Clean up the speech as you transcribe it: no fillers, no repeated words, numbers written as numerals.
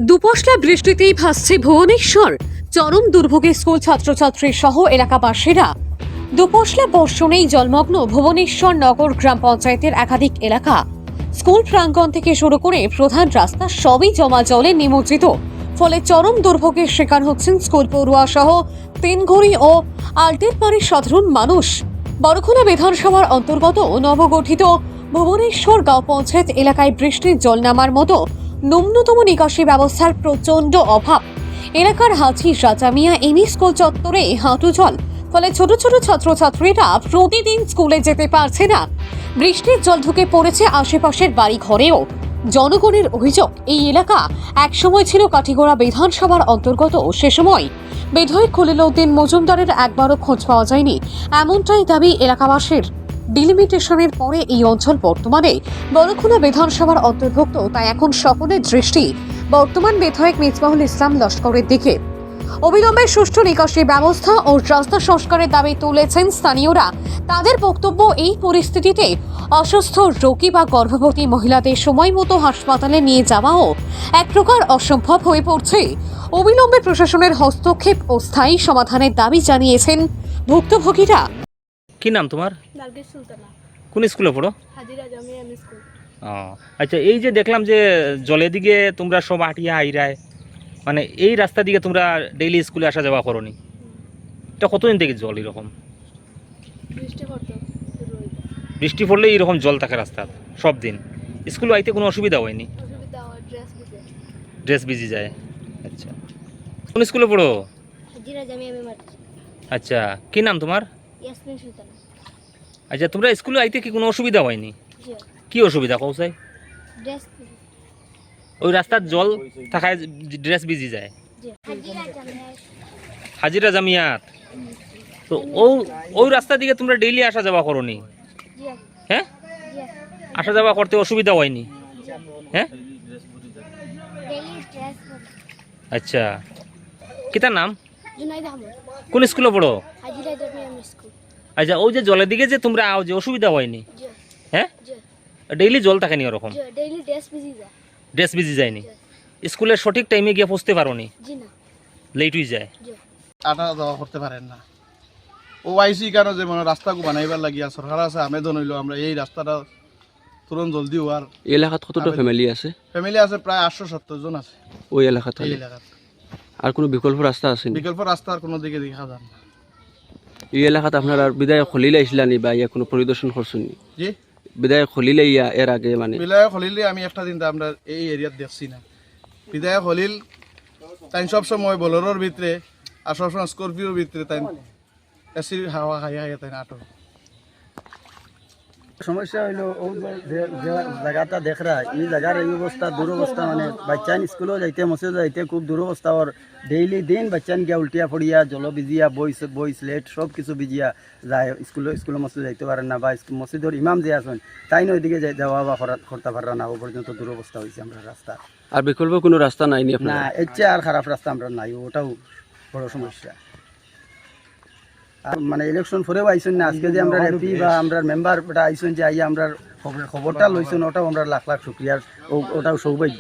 দুপশলা বৃষ্টিতেই ভাসছে ভুবনেশ্বর। চরম দুর্ভোগে স্কুল ছাত্রছাত্রী সহ এলাকাবাসীরা। দুপশলা বর্ষণেই জলমগ্ন ভুবনেশ্বর নগর গ্রাম পঞ্চায়েতের একাধিক এলাকা। স্কুল প্রাঙ্গণ থেকে শুরু করে প্রধান রাস্তা সবই জমা জলে নিমজ্জিত। ফলে চরম দুর্ভোগের শিকার হচ্ছেন স্কুল পড়ুয়া সহ তিনঘড়ি ও আলটেরপাড়ির সাধারণ মানুষ। বরখোলা বিধানসভার অন্তর্গত নবগঠিত ভুবনেশ্বর গাঁও পঞ্চায়েত এলাকায় বৃষ্টির জল নামার মতো ন্যূনতম নিকাশি ব্যবস্থার প্রচণ্ড অভাব। এলাকার হাজি রাজামিয়া এমই স্কুল চত্বরে হাঁটু জল। ফলে ছোট ছোট ছাত্রছাত্রীরা প্রতিদিন স্কুলে যেতে পারছে না। বৃষ্টির জল ঢুকে পড়েছে আশেপাশের বাড়ি ঘরেও। জনগণের অভিযোগ, এই এলাকা একসময় ছিল কাঠিগড়া বিধানসভার অন্তর্গত। সে সময় বিধায়ক খলিলউদ্দিন মজুমদারের একবারও খোঁজ পাওয়া যায়নি, এমনটাই দাবি এলাকাবাসীর। ডিলিমিটেশনের পরে এই অঞ্চল বর্তমানে বরখোলা বিধানসভার অন্তর্ভুক্ত। তাই এখন সকলের দৃষ্টি বর্তমান বিধায়ক মিসবাহুল ইসলাম লস্করের দিকে। অবিলম্বে সুষ্ঠু নিকাশি ব্যবস্থা ও রাস্তা সংস্কারের দাবি তুলেছেন স্থানীয়রা। তাদের বক্তব্য, এই পরিস্থিতিতে অসুস্থ রোগী বা গর্ভবতী মহিলাদের সময় মতো হাসপাতালে নিয়ে যাওয়াও এক প্রকার অসম্ভব হয়ে পড়ছে। অবিলম্বে প্রশাসনের হস্তক্ষেপ ও স্থায়ী সমাধানের দাবি জানিয়েছেন ভুক্তভোগীরা। কি নাম তোমার? নার্গিস সুলতানা। কোন স্কুলে পড়ো? হাজি রাজামিয়া স্কুল। আচ্ছা, এই যে দেখলাম যে জলের দিকে তোমরা সব আটিয়া আইরায়, মানে এই রাস্তা দিকে তোমরা ডেইলি স্কুলে আসা যাওয়া করনি, এটা কতদিন থেকে জল এরকম? বৃষ্টি পড়তো, বৃষ্টি পড়লে এরকম জল থাকে রাস্তা সব দিন। স্কুলে আইতে কোনো অসুবিধা হয়নি? অসুবিধা হয়, ড্রেস ভিজে যায়। আচ্ছা, কোন স্কুলে পড়ো? হাজি রাজামিয়া মাদ্রাসা। আচ্ছা, কি নাম তোমার? ইয়াসমিন সুলতানা। আচ্ছা, তোমরা স্কুলে আইতে কি কোনো অসুবিধা হয়নি? জি। কি অসুবিধা কৌসাই? ড্রেস। ওই রাস্তার জল থাকায় ড্রেস ভিজে যায়। জি। হাজি রাজামিয়া। হাজি রাজামিয়াত। তো ওই রাস্তা দিকে তোমরা ডেইলি আসা যাওয়া করনি? জি। হ্যাঁ, জি। আসা যাওয়া করতে অসুবিধা হয়নি? হ্যাঁ, ডেইলি ড্রেস। আচ্ছা, কিতার নাম? জুনাইদ আহমদ। কোন স্কুলে পড়ো? হাজি রাজামিয়া স্কুল। আচ্ছা, ওই যে জলের দিকে যে তোমরা আও, যে অসুবিধা হয়নি? জি। হ্যাঁ, জি। ডেইলি জল থাকে নি ওরকম? জি, ডেইলি ড্রেস ভিজে যায়। ড্রেস ভিজে যায়নি? স্কুলের সঠিক টাইমে গিয়ে পৌঁছতে পারো নি? জি না। লেট হয়ে যায়? জি। আটা দেওয়া করতে পারেন না। ও আইসি কেন যে মানে রাস্তাকে বানাইবার লাগিয়া সরকার আছে আবেদন হইল আমরা এই রাস্তাটা তুরন্ত জলদি হওয়ার। এলাকাত কতটা ফ্যামিলি আছে? ফ্যামিলি আছে প্রায় 870 জন আছে ওই এলাকাতে। এই এলাকাত। আর কোনো বিকল্প রাস্তা আছে নি? বিকল্প রাস্তার কোনো দিকে দেখা যায় না। এই এলাকাত আপনার আর বিদায় খলিলে আইসলানি বা ইয়া কোনো পরিদর্শন করছেন নি? জি, বিদায় খলিলে ইয়া এর আগে মানে বিধায়ক হলিলে আমি একটা দিন আমরা এই এরিয়াত দেখছি না। বিধায়ক হলিল তাই সবসময় বোলেরোর ভিতরে আর সবসময় স্করপিওর ভিতরে তাই এসির হাওয়া খাইয়া খাইয়া তাই নাটক। সমস্যা হইলো ও যে জায়গাটা দেখরা এই জায়গার এই অবস্থা দুরবস্থা, মানে বাচ্চান স্কুলেও যাইতে মসজিদও যাইতে খুব দুরবস্থা। ওর ডেইলি দিন বাচ্চান গিয়া উল্টিয়া পড়িয়া জল ভিজিয়া বই স্লেট সব কিছু ভিজিয়া যায় স্কুলে মসজিদ যাইতে পারেন না, বা মসজিদের ইমাম যে আছেন তাই ওইদিকে যাওয়া বা করতে পারে না। ও পর্যন্ত দুরবস্থা হয়েছে আমরা রাস্তা। আর বিকল্প কোনো রাস্তা নাই নি না, আপনার? এর চেয়ে আর খারাপ রাস্তা আমরা নাই, ওটাও বড় সমস্যা। আর মানে ইলেকশন পরেও আইসেন না, আজকে যে আমরা এমপি বা আমরা মেম্বার আইসেন যে আইয়া আমরা খবরটা লইছেন, ওটাও আমরা লাখ লাখ শুক্রিয়ার, ওটাও সৌভাগ্য।